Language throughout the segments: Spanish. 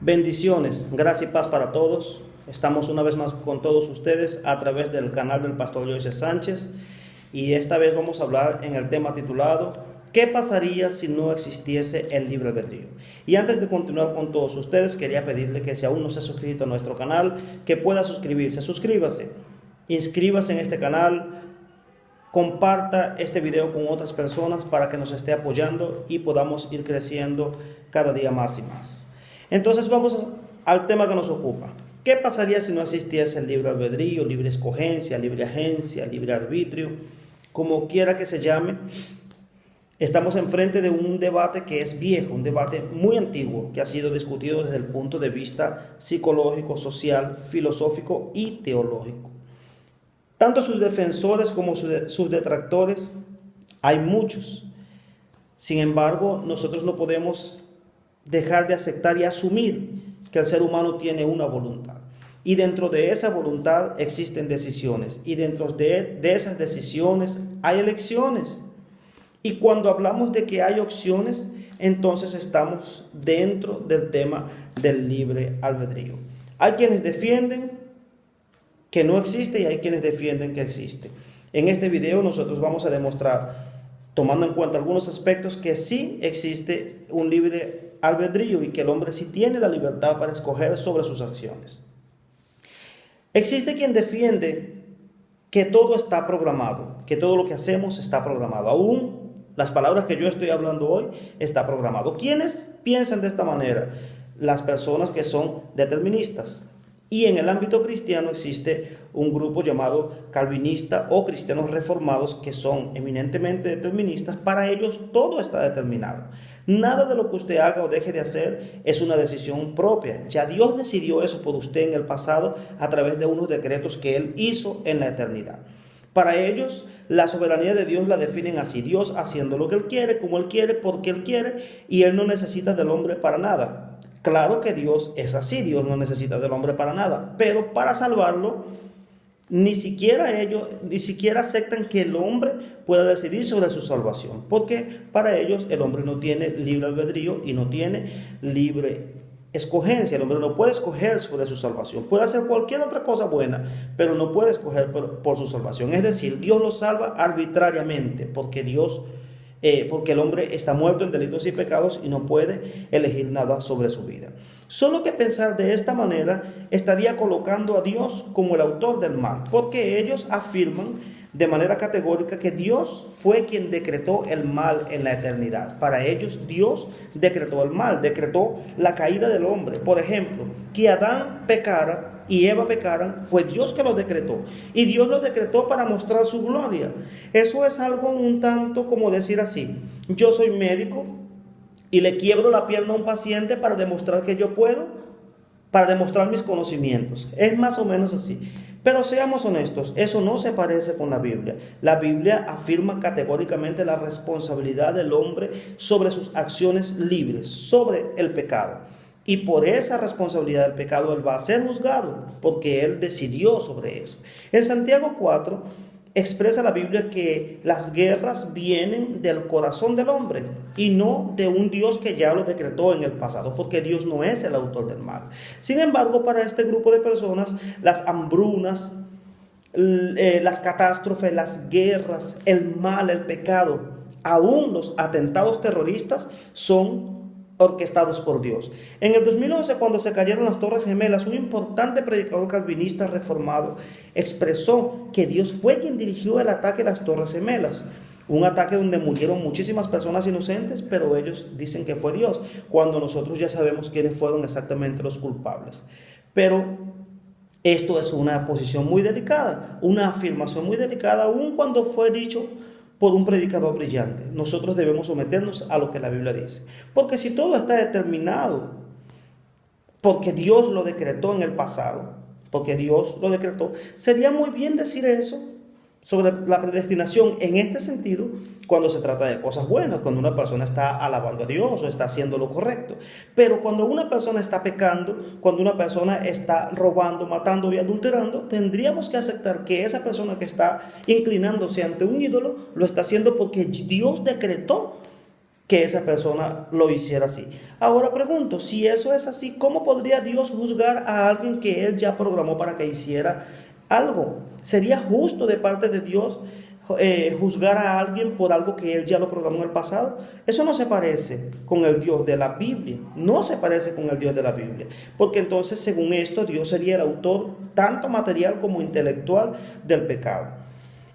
Bendiciones, gracia y paz para todos. Estamos una vez más con todos ustedes a través del canal del Pastor Joyce Sánchez y esta vez vamos a hablar en el tema titulado ¿qué pasaría si no existiese el libre albedrío? Y antes de continuar con todos ustedes, quería pedirle que si aún no se ha suscrito a nuestro canal, que pueda suscribirse. Suscríbase, inscríbase en este canal, comparta este video con otras personas para que nos esté apoyando y podamos ir creciendo cada día más y más. Entonces vamos al tema que nos ocupa. ¿Qué pasaría si no existiese el libre albedrío, libre escogencia, libre agencia, libre arbitrio, como quiera que se llame? Estamos enfrente de un debate que es viejo, un debate muy antiguo, que ha sido discutido desde el punto de vista psicológico, social, filosófico y teológico. Tanto sus defensores como sus detractores, hay muchos. Sin embargo, nosotros no podemos dejar de aceptar y asumir que el ser humano tiene una voluntad. Y dentro de esa voluntad existen decisiones. Y dentro de esas decisiones hay elecciones. Y cuando hablamos de que hay opciones, entonces estamos dentro del tema del libre albedrío. Hay quienes defienden que no existe y hay quienes defienden que existe. En este video nosotros vamos a demostrar, tomando en cuenta algunos aspectos, que sí existe un libre albedrío y que el hombre sí tiene la libertad para escoger sobre sus acciones. Existe quien defiende que todo está programado, que todo lo que hacemos está programado. Aún las palabras que yo estoy hablando hoy está programado. ¿Quiénes piensan de esta manera? Las personas que son deterministas. Y en el ámbito cristiano existe un grupo llamado calvinista o cristianos reformados que son eminentemente deterministas. Para ellos todo está determinado. Nada de lo que usted haga o deje de hacer es una decisión propia. Ya Dios decidió eso por usted en el pasado a través de unos decretos que Él hizo en la eternidad. Para ellos, la soberanía de Dios la definen así: Dios haciendo lo que Él quiere, como Él quiere, porque Él quiere, y Él no necesita del hombre para nada. Claro que Dios es así, Dios no necesita del hombre para nada, pero para salvarlo, ni siquiera aceptan que el hombre pueda decidir sobre su salvación, porque para ellos el hombre no tiene libre albedrío y no tiene libre escogencia. El hombre no puede escoger sobre su salvación. Puede hacer cualquier otra cosa buena, pero no puede escoger por su salvación. Es decir, Dios lo salva arbitrariamente, porque el hombre está muerto en delitos y pecados y no puede elegir nada sobre su vida. Solo que pensar de esta manera estaría colocando a Dios como el autor del mal, porque ellos afirman de manera categórica que Dios fue quien decretó el mal en la eternidad. Para ellos Dios decretó el mal, decretó la caída del hombre. Por ejemplo, que Adán pecara y Eva pecaran, fue Dios que lo decretó. Y Dios lo decretó para mostrar su gloria. Eso es algo un tanto como decir así: yo soy médico y le quiebro la pierna a un paciente para demostrar que yo puedo, para demostrar mis conocimientos. Es más o menos así. Pero seamos honestos, eso no se parece con la Biblia. La Biblia afirma categóricamente la responsabilidad del hombre sobre sus acciones libres, sobre el pecado. Y por esa responsabilidad del pecado él va a ser juzgado, porque él decidió sobre eso. En Santiago 4 expresa la Biblia que las guerras vienen del corazón del hombre y no de un Dios que ya lo decretó en el pasado, porque Dios no es el autor del mal. Sin embargo, para este grupo de personas, las hambrunas, las catástrofes, las guerras, el mal, el pecado, aún los atentados terroristas son orquestados por Dios. En el 2011, cuando se cayeron las Torres Gemelas, un importante predicador calvinista reformado expresó que Dios fue quien dirigió el ataque a las Torres Gemelas. Un ataque donde murieron muchísimas personas inocentes, pero ellos dicen que fue Dios, cuando nosotros ya sabemos quiénes fueron exactamente los culpables. Pero esto es una posición muy delicada, una afirmación muy delicada, aun cuando fue dicho por un predicador brillante. Nosotros debemos someternos a lo que la Biblia dice. Porque si todo está determinado, porque Dios lo decretó en el pasado, porque Dios lo decretó, sería muy bien decir eso sobre la predestinación en este sentido cuando se trata de cosas buenas, cuando una persona está alabando a Dios o está haciendo lo correcto. Pero cuando una persona está pecando, cuando una persona está robando, matando y adulterando, tendríamos que aceptar que esa persona que está inclinándose ante un ídolo lo está haciendo porque Dios decretó que esa persona lo hiciera así. Ahora pregunto, si eso es así, ¿cómo podría Dios juzgar a alguien que Él ya programó para que hiciera algo? ¿Sería justo de parte de Dios juzgar a alguien por algo que Él ya lo programó en el pasado? Eso no se parece con el Dios de la Biblia, no se parece con el Dios de la Biblia, porque entonces según esto Dios sería el autor tanto material como intelectual del pecado.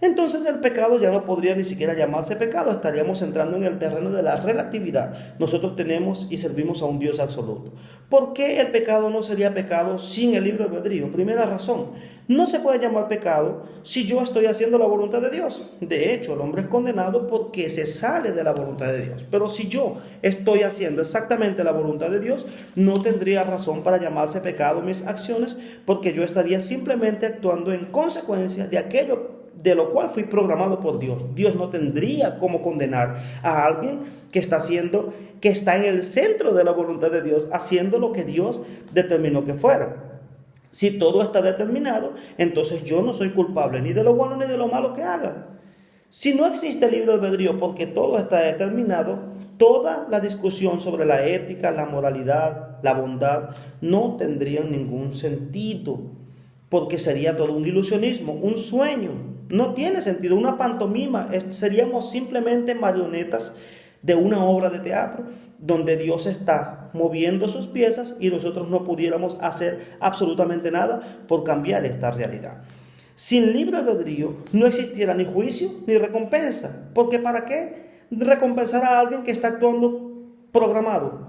Entonces el pecado ya no podría ni siquiera llamarse pecado, estaríamos entrando en el terreno de la relatividad. Nosotros tenemos y servimos a un Dios absoluto. ¿Por qué el pecado no sería pecado sin el libre albedrío? Primera razón, no se puede llamar pecado si yo estoy haciendo la voluntad de Dios. De hecho, el hombre es condenado porque se sale de la voluntad de Dios. Pero si yo estoy haciendo exactamente la voluntad de Dios, no tendría razón para llamarse pecado mis acciones, porque yo estaría simplemente actuando en consecuencia de aquello de lo cual fui programado por Dios. Dios no tendría cómo condenar a alguien que está en el centro de la voluntad de Dios, haciendo lo que Dios determinó que fuera. Si todo está determinado, entonces yo no soy culpable ni de lo bueno ni de lo malo que haga. Si no existe libre albedrío porque todo está determinado, toda la discusión sobre la ética, la moralidad, la bondad, no tendría ningún sentido, porque sería todo un ilusionismo, un sueño. No tiene sentido, una pantomima. Seríamos simplemente marionetas de una obra de teatro donde Dios está moviendo sus piezas y nosotros no pudiéramos hacer absolutamente nada por cambiar esta realidad. Sin libre albedrío no existiera ni juicio ni recompensa, porque ¿para qué recompensar a alguien que está actuando programado?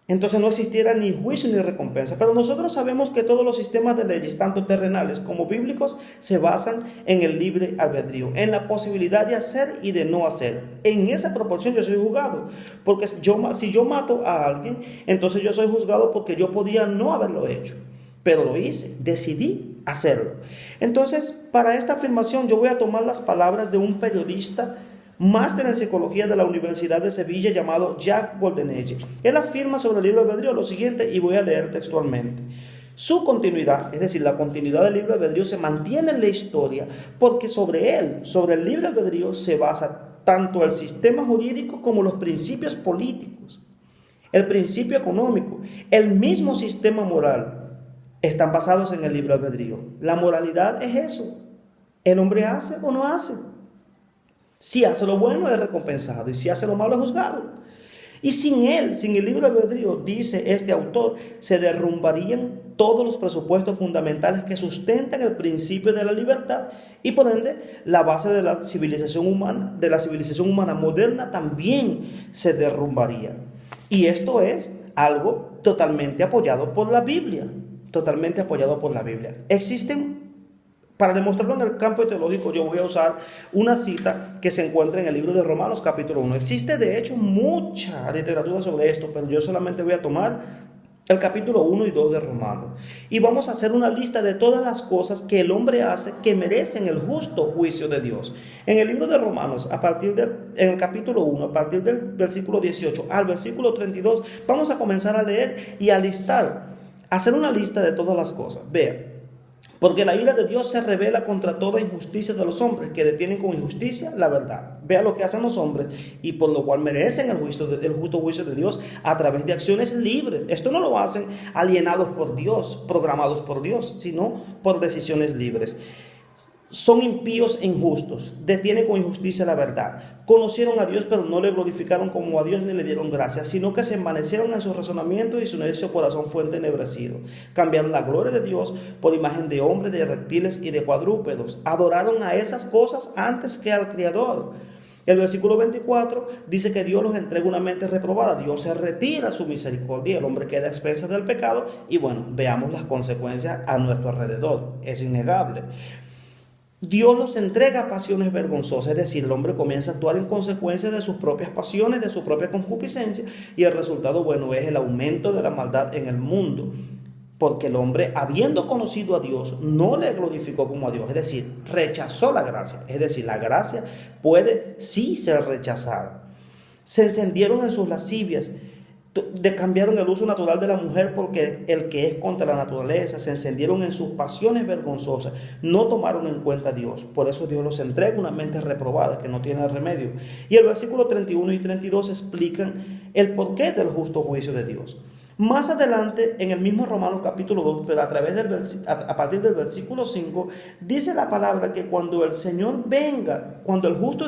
Entonces no existiera ni juicio ni recompensa. Pero nosotros sabemos que todos los sistemas de leyes, tanto terrenales como bíblicos, se basan en el libre albedrío, en la posibilidad de hacer y de no hacer. En esa proporción yo soy juzgado, porque si yo mato a alguien, entonces yo soy juzgado porque yo podía no haberlo hecho, pero lo hice, decidí hacerlo. Entonces, para esta afirmación yo voy a tomar las palabras de un periodista máster en psicología de la Universidad de Sevilla llamado Jack Goldenegger. Él afirma sobre el libre albedrío lo siguiente, y voy a leer textualmente. Su continuidad, es decir, la continuidad del libre albedrío, se mantiene en la historia porque sobre el libre albedrío, se basa tanto el sistema jurídico como los principios políticos, el principio económico, el mismo sistema moral, están basados en el libre albedrío. La moralidad es eso. El hombre hace o no hace. Si hace lo bueno es recompensado y si hace lo malo es juzgado. Y sin el libre albedrío, dice este autor, se derrumbarían todos los presupuestos fundamentales que sustentan el principio de la libertad y por ende la base de la civilización humana moderna también se derrumbaría. Y esto es algo totalmente apoyado por la Biblia, Para demostrarlo en el campo teológico, yo voy a usar una cita que se encuentra en el libro de Romanos capítulo 1. Existe de hecho mucha literatura sobre esto, pero yo solamente voy a tomar el capítulo 1 y 2 de Romanos. Y vamos a hacer una lista de todas las cosas que el hombre hace que merecen el justo juicio de Dios. En el libro de Romanos, en el capítulo 1, a partir del versículo 18 al versículo 32, vamos a comenzar a leer y a hacer una lista de todas las cosas. Vea. Porque la ira de Dios se revela contra toda injusticia de los hombres que detienen con injusticia la verdad. Vea lo que hacen los hombres y por lo cual merecen el justo juicio de Dios a través de acciones libres. Esto no lo hacen alienados por Dios, programados por Dios, sino por decisiones libres. Son impíos e injustos, detienen con injusticia la verdad. Conocieron a Dios, pero no le glorificaron como a Dios ni le dieron gracias, sino que se envanecieron en sus razonamientos y su necio corazón fue entenebrecido. Cambiaron la gloria de Dios por imagen de hombres, de reptiles y de cuadrúpedos. Adoraron a esas cosas antes que al Creador. El versículo 24 dice que Dios los entrega una mente reprobada. Dios se retira su misericordia, el hombre queda a expensas del pecado y bueno, veamos las consecuencias a nuestro alrededor. Es innegable. Dios los entrega a pasiones vergonzosas, es decir, el hombre comienza a actuar en consecuencia de sus propias pasiones, de su propia concupiscencia, y el resultado, bueno, es el aumento de la maldad en el mundo, porque el hombre, habiendo conocido a Dios, no le glorificó como a Dios, es decir, rechazó la gracia, es decir, la gracia puede sí ser rechazada. Se encendieron en sus lascivias, Cambiaron el uso natural de la mujer porque el que es contra la naturaleza, se encendieron en sus pasiones vergonzosas, no tomaron en cuenta a Dios. Por eso Dios los entrega una mente reprobada que no tiene remedio. Y el versículo 31 y 32 explican el porqué del justo juicio de Dios. Más adelante, en el mismo Romanos capítulo 2, pero a partir del versículo 5, dice la palabra que cuando el Señor venga, cuando el justo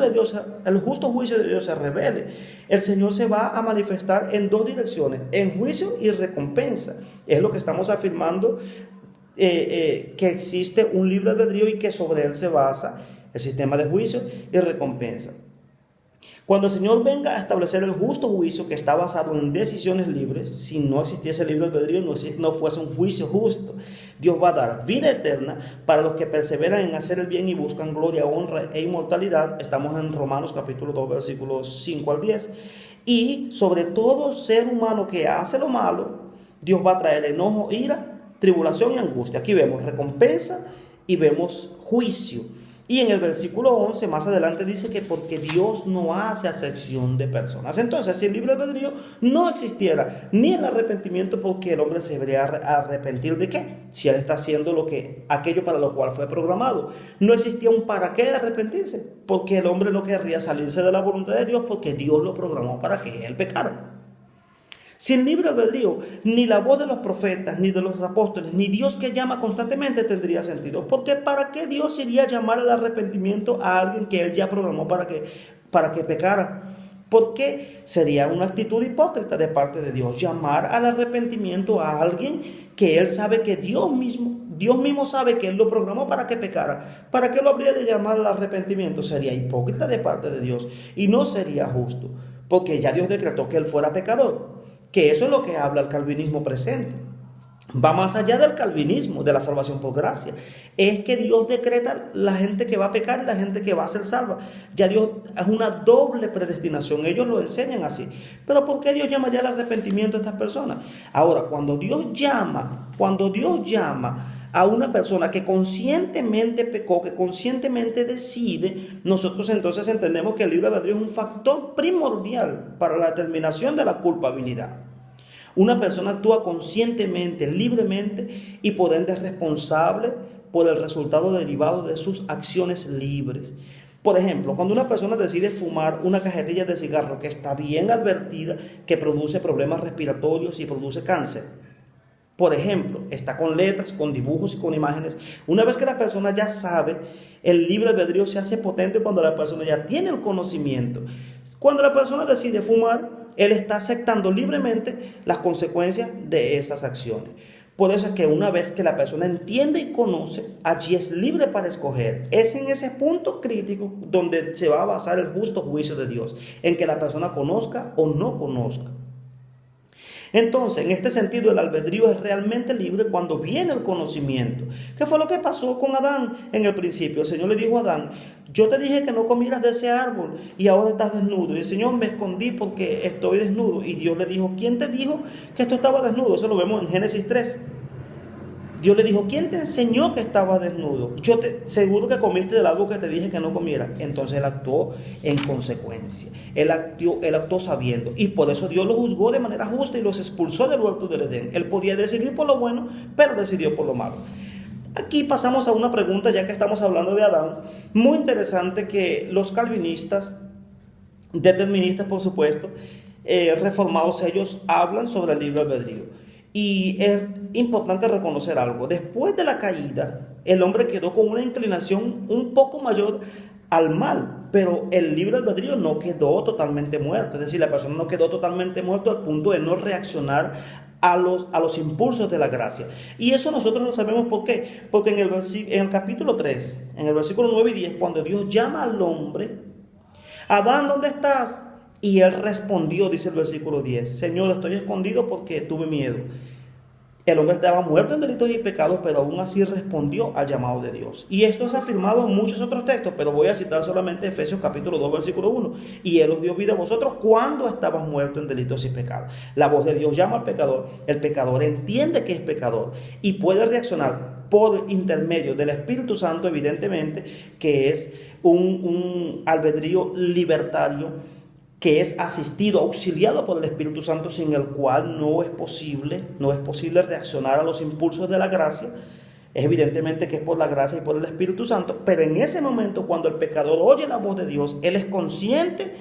juicio de Dios se revele, el Señor se va a manifestar en dos direcciones, en juicio y recompensa. Es lo que estamos afirmando, que existe un libre albedrío y que sobre él se basa el sistema de juicio y recompensa. Cuando el Señor venga a establecer el justo juicio que está basado en decisiones libres, si no existiese libre albedrío, no fuese un juicio justo, Dios va a dar vida eterna para los que perseveran en hacer el bien y buscan gloria, honra e inmortalidad. Estamos en Romanos capítulo 2, versículos 5 al 10. Y sobre todo ser humano que hace lo malo, Dios va a traer enojo, ira, tribulación y angustia. Aquí vemos recompensa y vemos juicio. Y en el versículo 11, más adelante, dice que porque Dios no hace acepción de personas. Entonces, si el libre albedrío no existiera, ni el arrepentimiento, porque el hombre se debería arrepentir de qué, si él está haciendo aquello para lo cual fue programado. No existía un para qué de arrepentirse, porque el hombre no querría salirse de la voluntad de Dios, porque Dios lo programó para que él pecara. Sin libre albedrío, ni la voz de los profetas, ni de los apóstoles, ni Dios que llama constantemente tendría sentido. Porque ¿para qué Dios iría a llamar al arrepentimiento a alguien que Él ya programó para que pecara? Porque sería una actitud hipócrita de parte de Dios llamar al arrepentimiento a alguien que Él sabe que Dios mismo sabe que Él lo programó para que pecara. ¿Para qué lo habría de llamar al arrepentimiento? Sería hipócrita de parte de Dios y no sería justo, porque ya Dios decretó que Él fuera pecador. Que eso es lo que habla el calvinismo presente. Va más allá del calvinismo, de la salvación por gracia. Es que Dios decreta la gente que va a pecar y la gente que va a ser salva. Ya Dios es una doble predestinación. Ellos lo enseñan así. Pero ¿por qué Dios llama ya al arrepentimiento a estas personas? Ahora, cuando Dios llama a una persona que conscientemente pecó, que conscientemente decide, nosotros entonces entendemos que el libre albedrío es un factor primordial para la determinación de la culpabilidad. Una persona actúa conscientemente, libremente y por ende es responsable por el resultado derivado de sus acciones libres. Por ejemplo, cuando una persona decide fumar una cajetilla de cigarro que está bien advertida que produce problemas respiratorios y produce cáncer, por ejemplo, está con letras, con dibujos y con imágenes. Una vez que la persona ya sabe, el libre albedrío se hace potente cuando la persona ya tiene el conocimiento. Cuando la persona decide fumar, él está aceptando libremente las consecuencias de esas acciones. Por eso es que una vez que la persona entiende y conoce, allí es libre para escoger. Es en ese punto crítico donde se va a basar el justo juicio de Dios, en que la persona conozca o no conozca. Entonces, en este sentido, el albedrío es realmente libre cuando viene el conocimiento. ¿Qué fue lo que pasó con Adán en el principio? El Señor le dijo a Adán: yo te dije que no comieras de ese árbol y ahora estás desnudo. Y el Señor: me escondí porque estoy desnudo. Y Dios le dijo: ¿quién te dijo que esto estaba desnudo? Eso lo vemos en Génesis 3. Dios le dijo: ¿quién te enseñó que estabas desnudo? Seguro que comiste del árbol que te dije que no comieras. Entonces él actuó en consecuencia. Él actuó sabiendo. Y por eso Dios lo juzgó de manera justa y los expulsó del huerto del Edén. Él podía decidir por lo bueno, pero decidió por lo malo. Aquí pasamos a una pregunta, ya que estamos hablando de Adán, muy interesante, que los calvinistas, deterministas por supuesto, reformados, ellos hablan sobre el libre albedrío. Y es importante reconocer algo: después de la caída, el hombre quedó con una inclinación un poco mayor al mal, pero el libre albedrío no quedó totalmente muerto. Es decir, la persona no quedó totalmente muerta al punto de no reaccionar a los impulsos de la gracia. Y eso nosotros lo sabemos. ¿Por qué? Porque en el capítulo 3, en el versículo 9 y 10, cuando Dios llama al hombre: Adán, ¿dónde estás? Y él respondió, dice el versículo 10: Señor, estoy escondido porque tuve miedo. El hombre estaba muerto en delitos y pecados, pero aún así respondió al llamado de Dios. Y esto es afirmado en muchos otros textos, pero voy a citar solamente Efesios capítulo 2, versículo 1. Y Él os dio vida a vosotros cuando estabas muertos en delitos y pecados. La voz de Dios llama al pecador. El pecador entiende que es pecador y puede reaccionar por intermedio del Espíritu Santo, evidentemente, que es un albedrío libertario, que es asistido, auxiliado por el Espíritu Santo, sin el cual no es posible reaccionar a los impulsos de la gracia. Es evidentemente que es por la gracia y por el Espíritu Santo, pero en ese momento, cuando el pecador oye la voz de Dios, él es consciente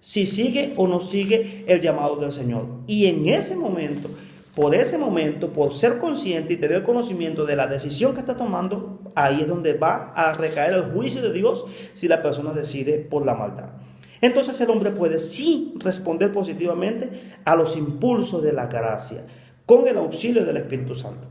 si sigue o no sigue el llamado del Señor. Y en ese momento, por ser consciente y tener conocimiento de la decisión que está tomando, ahí es donde va a recaer el juicio de Dios si la persona decide por la maldad. Entonces el hombre puede sí responder positivamente a los impulsos de la gracia con el auxilio del Espíritu Santo.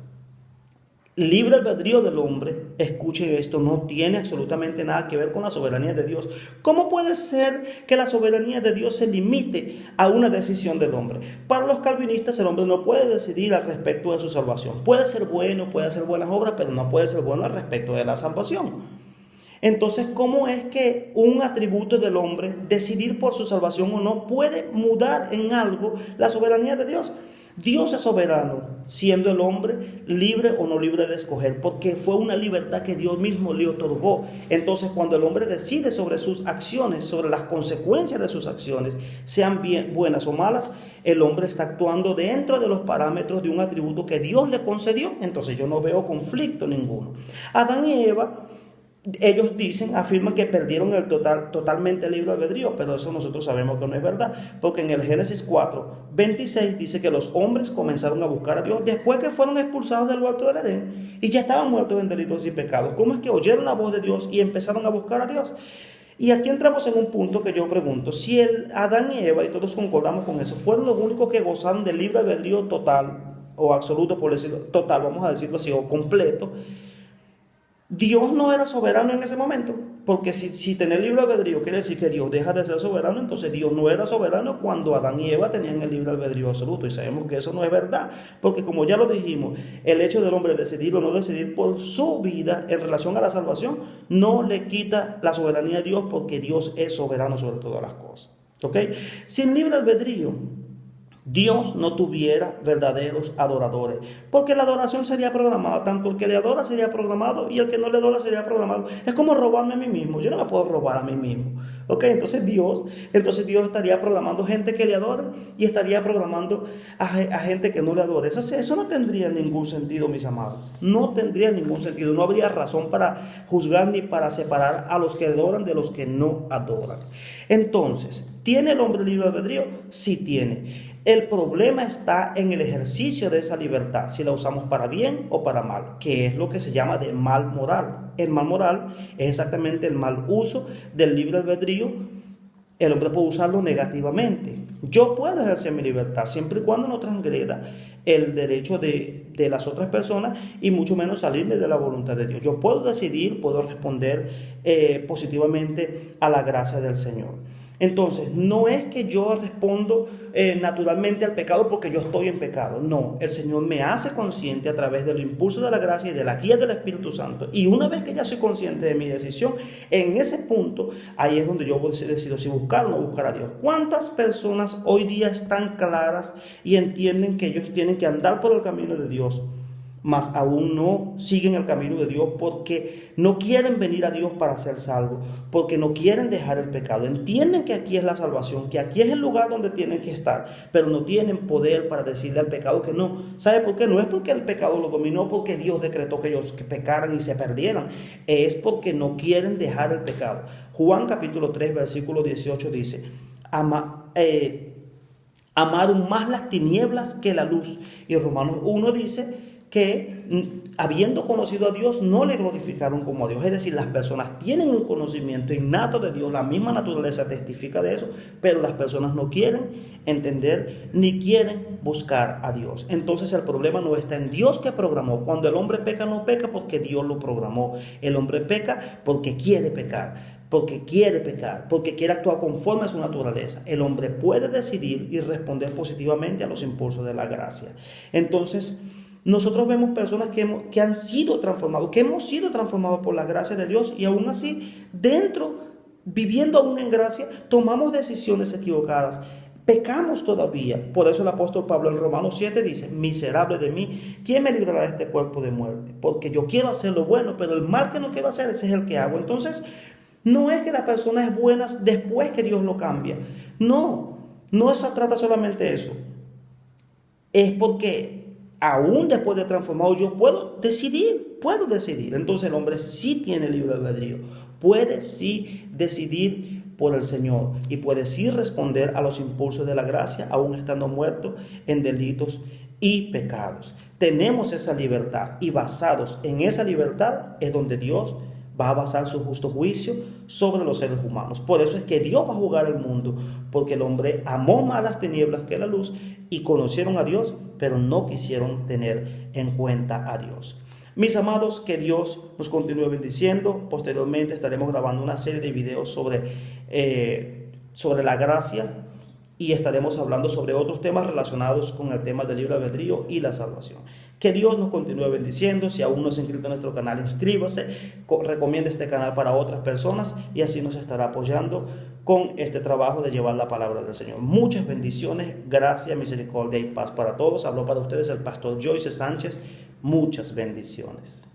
Libre albedrío del hombre, escuchen esto, no tiene absolutamente nada que ver con la soberanía de Dios. ¿Cómo puede ser que la soberanía de Dios se limite a una decisión del hombre? Para los calvinistas, el hombre no puede decidir al respecto de su salvación. Puede ser bueno, puede hacer buenas obras, pero no puede ser bueno al respecto de la salvación. Entonces, ¿cómo es que un atributo del hombre, decidir por su salvación o no, puede mudar en algo la soberanía de Dios? Dios es soberano, siendo el hombre libre o no libre de escoger, porque fue una libertad que Dios mismo le otorgó. Entonces, cuando el hombre decide sobre sus acciones, sobre las consecuencias de sus acciones, sean bien, buenas o malas, el hombre está actuando dentro de los parámetros de un atributo que Dios le concedió. Entonces, yo no veo conflicto ninguno. Adán y Eva, ellos afirman que perdieron totalmente el libre albedrío, pero eso nosotros sabemos que no es verdad, porque en el Génesis 4:26 dice que los hombres comenzaron a buscar a Dios después que fueron expulsados del huerto del Edén y ya estaban muertos en delitos y pecados. ¿Cómo es que oyeron la voz de Dios y empezaron a buscar a Dios? Y aquí entramos en un punto que yo pregunto: si Adán y Eva, y todos concordamos con eso, fueron los únicos que gozaron del libre albedrío total o absoluto, por decirlo total, vamos a decirlo así, o completo, Dios no era soberano en ese momento, porque si tener libre albedrío quiere decir que Dios deja de ser soberano, entonces Dios no era soberano cuando Adán y Eva tenían el libre albedrío absoluto, y sabemos que eso no es verdad, porque como ya lo dijimos, el hecho del hombre decidir o no decidir por su vida en relación a la salvación no le quita la soberanía a Dios, porque Dios es soberano sobre todas las cosas. ¿Ok? Sin libre albedrío, Dios no tuviera verdaderos adoradores, porque la adoración sería programada, tanto el que le adora sería programado y el que no le adora sería programado. Es como robarme a mí mismo, yo no me puedo robar a mí mismo. ¿Ok? Entonces Dios estaría programando gente que le adore y estaría programando a gente que no le adore. Eso no tendría ningún sentido, mis amados. No tendría ningún sentido. No habría razón para juzgar ni para separar a los que adoran de los que no adoran. Entonces, ¿tiene el hombre libre albedrío? Sí tiene. El problema está en el ejercicio de esa libertad, si la usamos para bien o para mal, que es lo que se llama de mal moral. El mal moral es exactamente el mal uso del libre albedrío. El hombre puede usarlo negativamente. Yo puedo ejercer mi libertad siempre y cuando no transgreda el derecho de las otras personas y mucho menos salirme de la voluntad de Dios. Yo puedo decidir, puedo responder positivamente a la gracia del Señor. Entonces, no es que yo respondo naturalmente al pecado porque yo estoy en pecado. No, el Señor me hace consciente a través del impulso de la gracia y de la guía del Espíritu Santo. Y una vez que ya soy consciente de mi decisión, en ese punto, ahí es donde yo decido si buscar o no buscar a Dios. ¿Cuántas personas hoy día están claras y entienden que ellos tienen que andar por el camino de Dios, mas aún no siguen el camino de Dios porque no quieren venir a Dios para ser salvos, porque no quieren dejar el pecado? Entienden que aquí es la salvación, que aquí es el lugar donde tienen que estar, pero no tienen poder para decirle al pecado que no. ¿Sabe por qué? No es porque el pecado lo dominó, porque Dios decretó que ellos pecaran y se perdieran, es porque no quieren dejar el pecado. Juan capítulo 3 versículo 18 dice: amaron más las tinieblas que la luz. Y Romanos 1 dice que habiendo conocido a Dios no le glorificaron como a Dios. Es decir, las personas tienen un conocimiento innato de Dios, la misma naturaleza testifica de eso, pero las personas no quieren entender ni quieren buscar a Dios. Entonces el problema no está en Dios que programó. Cuando el hombre peca, no peca porque Dios lo programó. El hombre peca porque quiere pecar, porque quiere actuar conforme a su naturaleza. El hombre puede decidir y responder positivamente a los impulsos de la gracia. Entonces, nosotros vemos personas que han sido transformados, que hemos sido transformados por la gracia de Dios, y aún así, viviendo aún en gracia, tomamos decisiones equivocadas, pecamos todavía. Por eso el apóstol Pablo en Romanos 7 dice: miserable de mí, ¿quién me librará de este cuerpo de muerte? Porque yo quiero hacer lo bueno, pero el mal que no quiero hacer, ese es el que hago. Entonces, No es que la persona es buena después que Dios lo cambia. No, no se trata solamente de eso. Es porque aún después de transformado yo puedo decidir. Entonces el hombre sí tiene libre albedrío. Puede sí decidir por el Señor y puede sí responder a los impulsos de la gracia, aún estando muerto en delitos y pecados. Tenemos esa libertad y basados en esa libertad es donde Dios va a basar su justo juicio sobre los seres humanos. Por eso es que Dios va a juzgar el mundo, porque el hombre amó más las tinieblas que la luz y conocieron a Dios, pero no quisieron tener en cuenta a Dios. Mis amados, que Dios nos continúe bendiciendo. Posteriormente estaremos grabando una serie de videos sobre la gracia y estaremos hablando sobre otros temas relacionados con el tema del libre albedrío y la salvación. Que Dios nos continúe bendiciendo. Si aún no se ha inscrito en nuestro canal, inscríbase, recomiende este canal para otras personas y así nos estará apoyando con este trabajo de llevar la palabra del Señor. Muchas bendiciones, gracia, misericordia y paz para todos. Habló para ustedes el pastor Joyce Sánchez. Muchas bendiciones.